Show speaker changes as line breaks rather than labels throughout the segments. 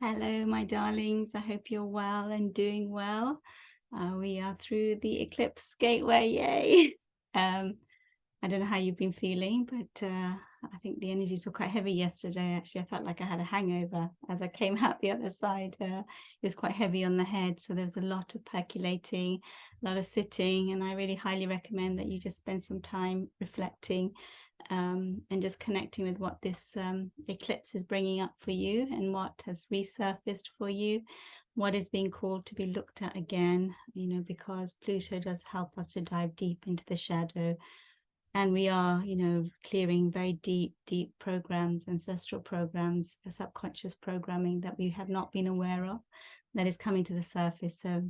Hello, my darlings. I hope you're well and doing well. We are through the eclipse gateway. Yay! I don't know how you've been feeling, but I think the energies were quite heavy yesterday. Actually, I felt like I had a hangover as I came out the other side. It was quite heavy on the head, so there was a lot of percolating, a lot of sitting, and I really highly recommend that you just spend some time reflecting and just connecting with what this eclipse is bringing up for you and what has resurfaced for you, what is being called to be looked at again, because Pluto does help us to dive deep into the shadow. And we are, clearing very deep programs, ancestral programs, subconscious programming that we have not been aware of that is coming to the surface. So,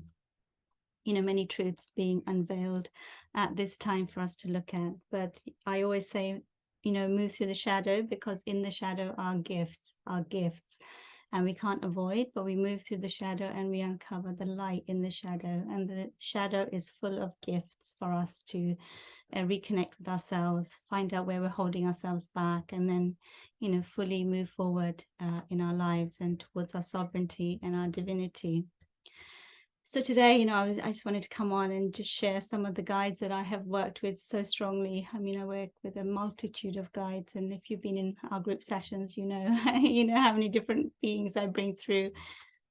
many truths being unveiled at this time for us to look at. But I always say, move through the shadow, because in the shadow are gifts, and we can't avoid, but we move through the shadow and we uncover the light in the shadow. And the shadow is full of gifts for us to reconnect with ourselves, find out where we're holding ourselves back, and then, fully move forward in our lives and towards our sovereignty and our divinity. So today, I just wanted to come on and just share some of the guides that I have worked with so strongly. I mean, I work with a multitude of guides, and if you've been in our group sessions, you know how many different beings I bring through.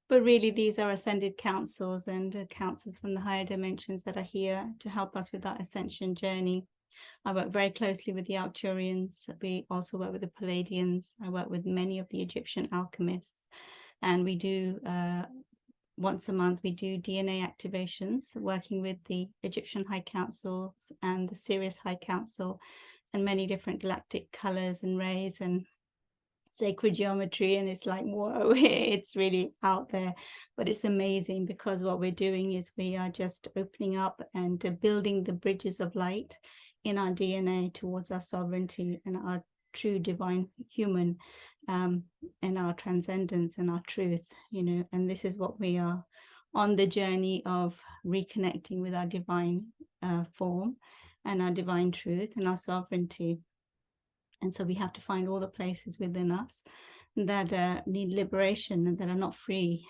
But really, these are ascended councils and councils from the higher dimensions that are here to help us with our ascension journey. I work very closely with the Arcturians. We also work with the Palladians. I work with many of the Egyptian alchemists, and we do once a month, we do DNA activations, working with the Egyptian High Council and the Sirius High Council, and many different galactic colors and rays and sacred geometry. And it's like, whoa, it's really out there, but it's amazing, because what we're doing is we are just opening up and building the bridges of light in our DNA towards our sovereignty and our true divine human, and our transcendence and our truth, and this is what we are on the journey of reconnecting with our divine form and our divine truth and our sovereignty. And so we have to find all the places within us that need liberation and that are not free.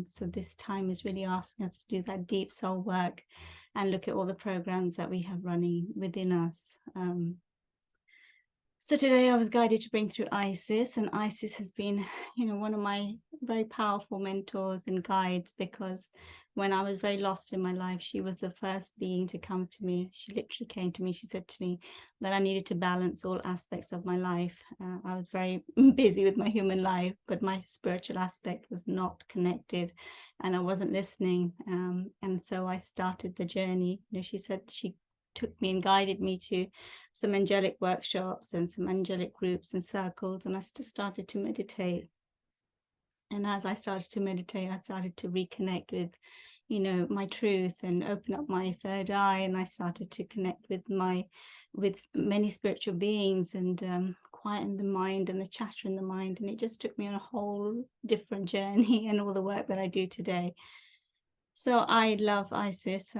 So this time is really asking us to do that deep soul work and look at all the programs that we have running within us. So today I was guided to bring through Isis, and Isis has been, one of my very powerful mentors and guides, because when I was very lost in my life, she was the first being to come to me. She literally came to me. She said to me that I needed to balance all aspects of my life. I was very busy with my human life, but my spiritual aspect was not connected and I wasn't listening. And so I started the journey. She said she took me and guided me to some angelic workshops and some angelic groups and circles, and I just started to meditate. And as I started to meditate, I started to reconnect with, my truth and open up my third eye, and I started to connect with many spiritual beings and quieten the mind and the chatter in the mind. And it just took me on a whole different journey and all the work that I do today. So I love Isis.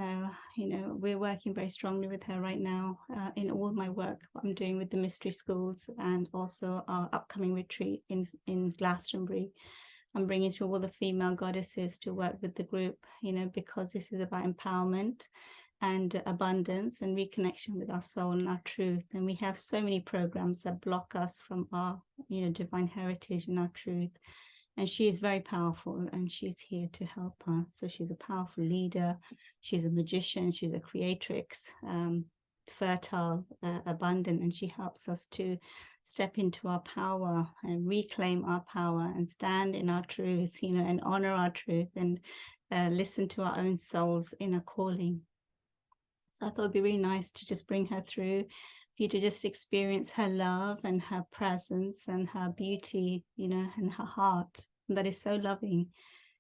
We're working very strongly with her right now in all my work I'm doing with the mystery schools, and also our upcoming retreat in Glastonbury. I'm bringing through all the female goddesses to work with the group, because this is about empowerment and abundance and reconnection with our soul and our truth. And we have so many programs that block us from our, divine heritage and our truth. And she is very powerful, and she's here to help us. So she's a powerful leader. She's a magician. She's a creatrix, fertile, abundant, and she helps us to step into our power and reclaim our power and stand in our truth, and honor our truth and listen to our own soul's inner calling. So I thought it'd be really nice to just bring her through, for you to just experience her love and her presence and her beauty, and her heart that is so loving.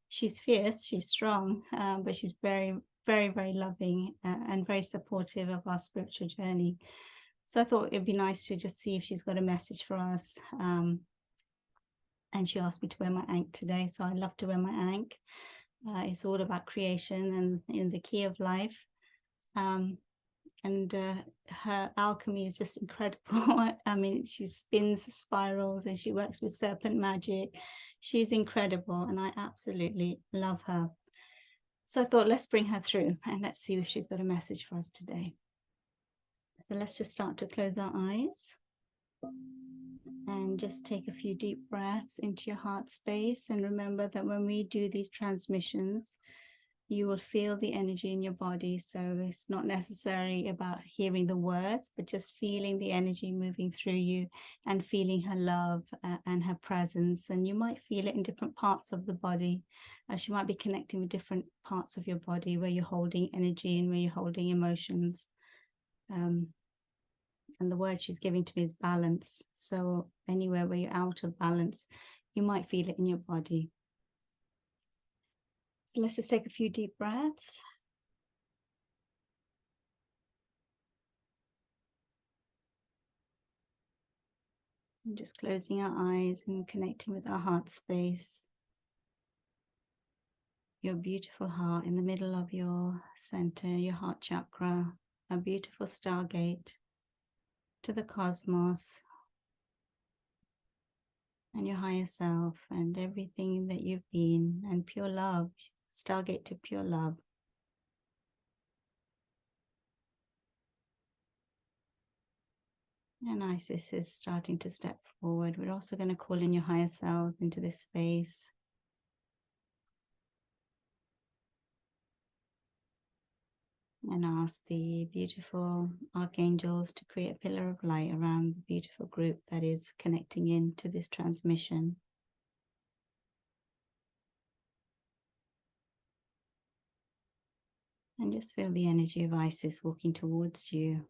She's fierce, she's strong, but she's very, very, very loving and very supportive of our spiritual journey. So I thought it'd be nice to just see if she's got a message for us. And she asked me to wear my ankh today, so I love to wear my ankh. It's all about creation and in the key of life. and her alchemy is just incredible. I mean, she spins spirals and she works with serpent magic. She's incredible, and I absolutely love her. So I thought, let's bring her through and let's see if she's got a message for us today. So let's just start to close our eyes and just take a few deep breaths into your heart space. And remember that when we do these transmissions, you will feel the energy in your body. So it's not necessarily about hearing the words, but just feeling the energy moving through you and feeling her love and her presence. And you might feel it in different parts of the body. She might be connecting with different parts of your body where you're holding energy and where you're holding emotions. And the word she's giving to me is balance. So anywhere where you're out of balance, you might feel it in your body. So let's just take a few deep breaths. And just closing our eyes and connecting with our heart space. Your beautiful heart in the middle of your center, your heart chakra, a beautiful stargate to the cosmos and your higher self and everything that you've been, and pure love, stargate to pure love. And Isis is starting to step forward. We're also going to call in your higher selves into this space. And ask the beautiful archangels to create a pillar of light around the beautiful group that is connecting into this transmission. And just feel the energy of Isis walking towards you.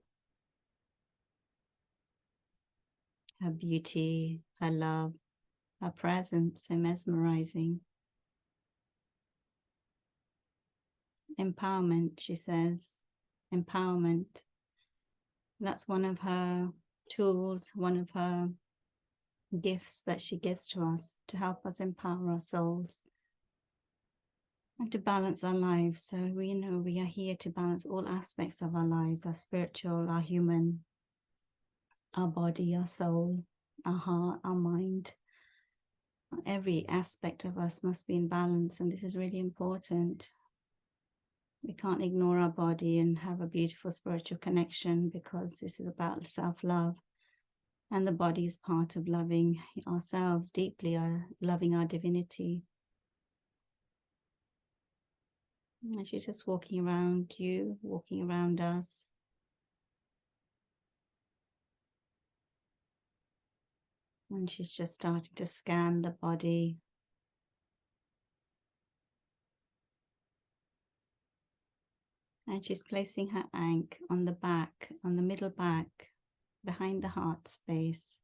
Her beauty, her love, her presence, so mesmerizing. Empowerment, she says. Empowerment. That's one of her tools, one of her gifts that she gives to us to help us empower our souls and to balance our lives. So we know we are here to balance all aspects of our lives, our spiritual, our human, our body, our soul, our heart, our mind. Every aspect of us must be in balance, and this is really important. We can't ignore our body and have a beautiful spiritual connection, because this is about self-love. And the body is part of loving ourselves deeply, loving our divinity. And she's just walking around you, walking around us. And she's just starting to scan the body. And she's placing her ankh on the back, on the middle back, behind the heart space.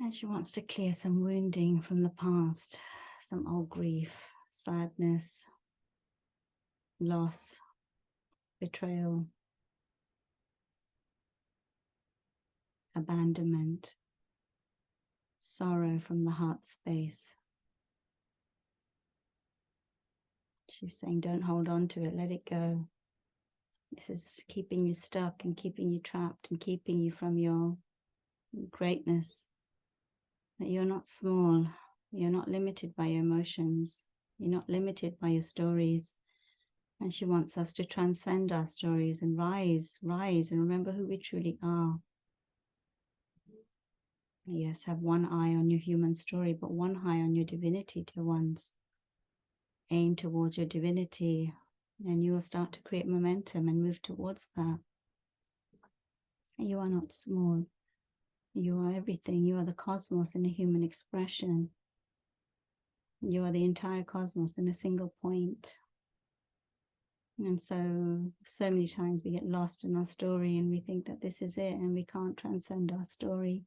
And she wants to clear some wounding from the past, some old grief, sadness, loss, betrayal, abandonment, sorrow from the heart space. She's saying, don't hold on to it, let it go. This is keeping you stuck and keeping you trapped and keeping you from your greatness. That you're not small, you're not limited by your emotions, you're not limited by your stories. And she wants us to transcend our stories and rise and remember who we truly are. Yes, have one eye on your human story, but one eye on your divinity, dear ones. Aim towards your divinity, and you will start to create momentum and move towards that. You are not small. You are everything. You are the cosmos in a human expression. You are the entire cosmos in a single point. And so many times we get lost in our story and we think that this is it and we can't transcend our story.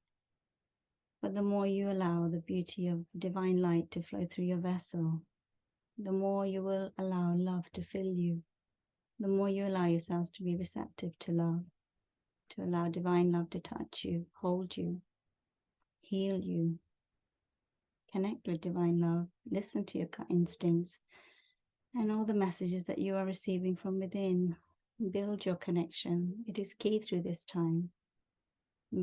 But the more you allow the beauty of divine light to flow through your vessel, the more you will allow love to fill you, the more you allow yourselves to be receptive to love, to allow divine love to touch you, hold you, heal you, Connect with divine love. Listen to your gut instincts and all the messages that you are receiving from within. Build your connection. It is key through this time.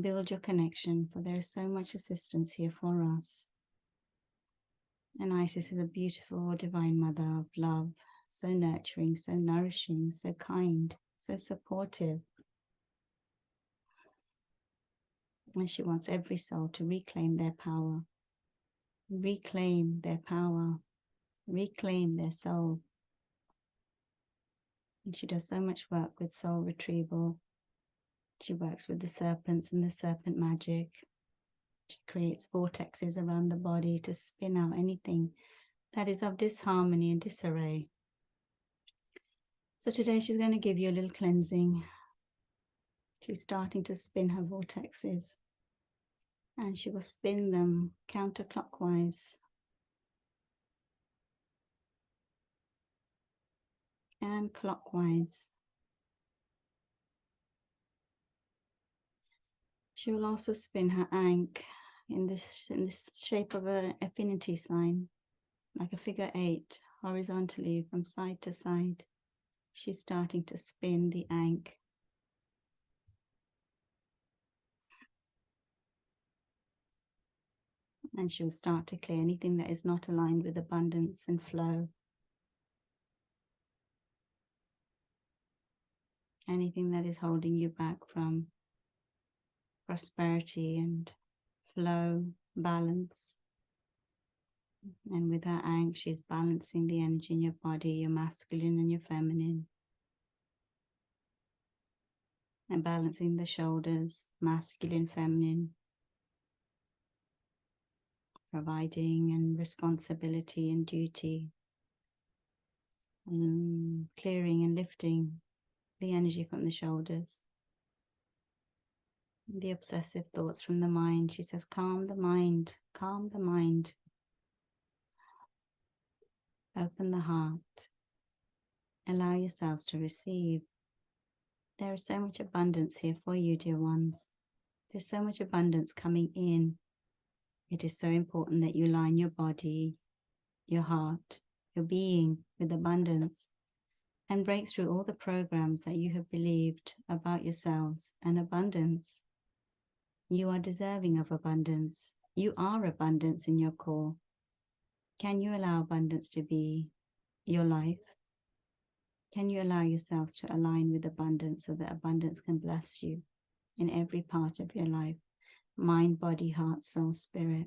Build your connection, for there is so much assistance here for us. And Isis is a beautiful divine mother of love, so nurturing, so nourishing, so kind, so supportive. And she wants every soul to reclaim their power, reclaim their power, reclaim their soul. And she does so much work with soul retrieval. She works with the serpents and the serpent magic. She creates vortexes around the body to spin out anything that is of disharmony and disarray. So today she's going to give you a little cleansing. She's starting to spin her vortexes, and she will spin them counterclockwise and clockwise. She will also spin her ankh in this shape of an affinity sign, like a figure 8, horizontally from side to side. She's starting to spin the ankh. And she'll start to clear anything that is not aligned with abundance and flow. Anything that is holding you back from prosperity and flow, balance. And with her ankh, she's balancing the energy in your body, your masculine and your feminine. And balancing the shoulders, masculine, feminine. Providing and responsibility and duty. Clearing and lifting the energy from the shoulders. The obsessive thoughts from the mind. She says, calm the mind, calm the mind. Open the heart. Allow yourselves to receive. There is so much abundance here for you, dear ones. There's so much abundance coming in. It is so important that you line your body, your heart, your being with abundance, and break through all the programs that you have believed about yourselves and abundance. You are deserving of abundance. You are abundance in your core. Can you allow abundance to be your life? Can you allow yourselves to align with abundance so that abundance can bless you in every part of your life? Mind, body, heart, soul, spirit.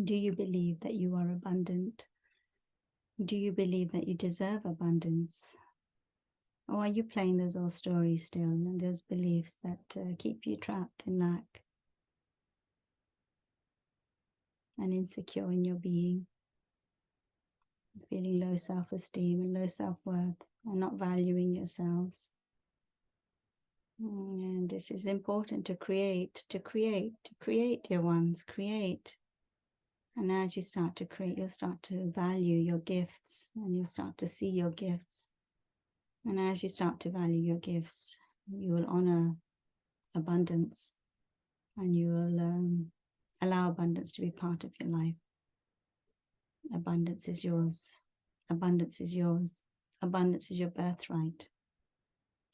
Do you believe that you are abundant? Do you believe that you deserve abundance? Or are you playing those old stories still and those beliefs that keep you trapped in lack and insecure in your being? Feeling low self-esteem and low self-worth and not valuing yourselves. And this is important to create, dear ones, create. And as you start to create, you'll start to value your gifts and you'll start to see your gifts. And as you start to value your gifts, you will honor abundance and you will allow abundance to be part of your life. Abundance is yours. Abundance is yours. Abundance is your birthright.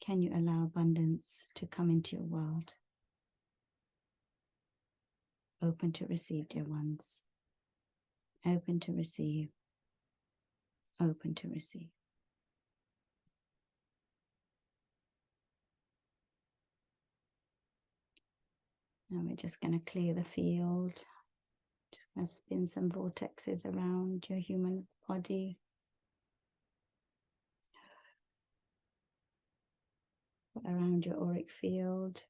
Can you allow abundance to come into your world? Open to receive, dear ones. Open to receive. Open to receive. And we're just going to clear the field. Just going to spin some vortexes around your human body. Around your auric field.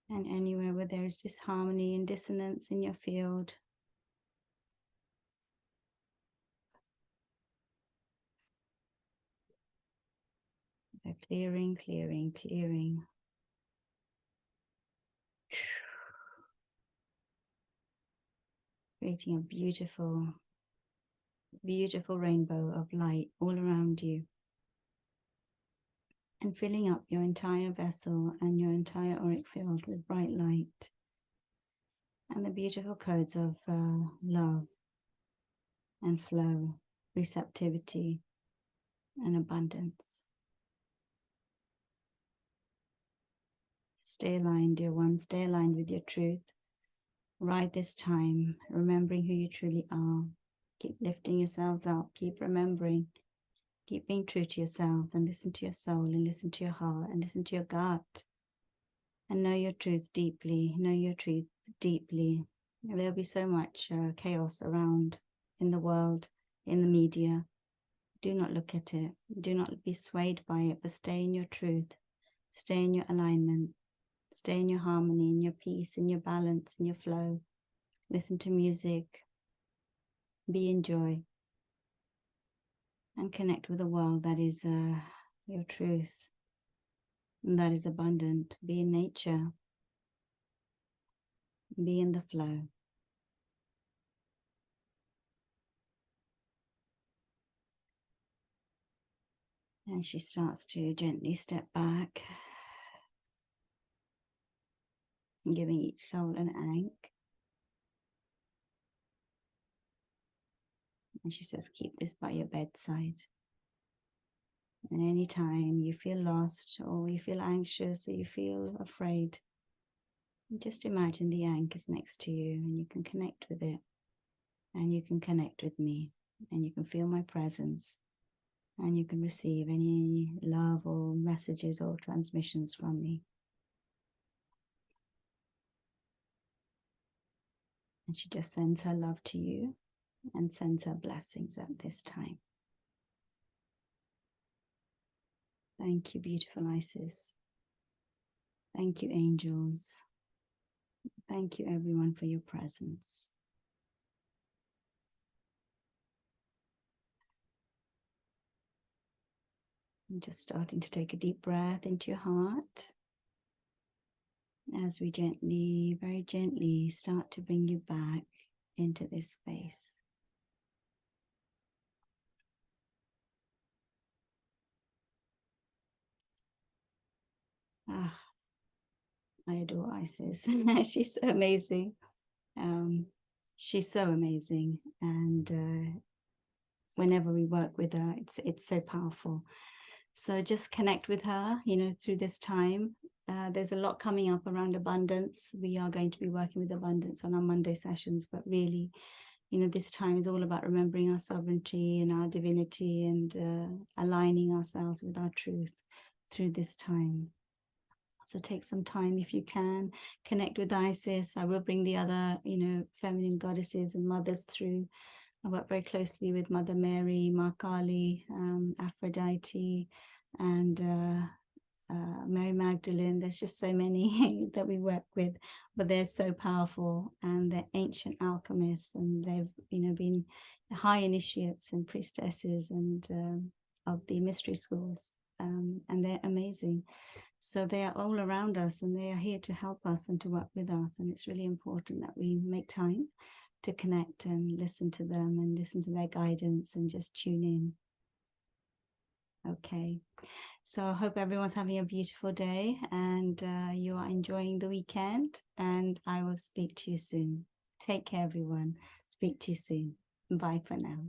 And anywhere where there is disharmony and dissonance in your field. So clearing, clearing, clearing. Creating a beautiful, beautiful rainbow of light all around you. and filling up your entire vessel and your entire auric field with bright light and the beautiful codes of love and flow, receptivity and abundance. Stay aligned, dear one. Stay aligned with your truth. Right this time, remembering who you truly are. Keep lifting yourselves up. Keep remembering. Keep being true to yourselves, and listen to your soul, and listen to your heart, and listen to your gut. And know your truth deeply. Know your truth deeply. There'll be so much chaos around in the world, in the media. Do not look at it. Do not be swayed by it, but stay in your truth. Stay in your alignment. Stay in your harmony, in your peace, in your balance, in your flow. Listen to music. Be in joy. And connect with a world that is your truth. And that is abundant. Be in nature. Be in the flow. And she starts to gently step back, giving each soul an ank. And she says, keep this by your bedside. And anytime you feel lost or you feel anxious or you feel afraid, just imagine the ank is next to you and you can connect with it. And you can connect with me. And you can feel my presence. And you can receive any love or messages or transmissions from me. And she just sends her love to you and sends her blessings at this time. Thank you, beautiful Isis. Thank you, angels. Thank you, everyone, for your presence. And just starting to take a deep breath into your heart as we gently, very gently start to bring you back into this space. I adore Isis. She's so amazing. She's so amazing. And whenever we work with her, it's so powerful. So just connect with her, through this time. There's a lot coming up around abundance. We are going to be working with abundance on our Monday sessions, but really, this time is all about remembering our sovereignty and our divinity and aligning ourselves with our truth through this time. So take some time if you can, connect with Isis. I will bring the other, feminine goddesses and mothers through. I work very closely with Mother Mary, Ma Kali, Aphrodite, and Mary Magdalene. There's just so many that we work with, but they're so powerful, and they're ancient alchemists, and they've, been high initiates and priestesses and of the mystery schools, and they're amazing. So they are all around us, and they are here to help us and to work with us. And it's really important that we make time to connect and listen to them and listen to their guidance and just tune in. Okay. So I hope everyone's having a beautiful day and you are enjoying the weekend, and I will speak to you soon. Take care, everyone. Speak to you soon. Bye for now.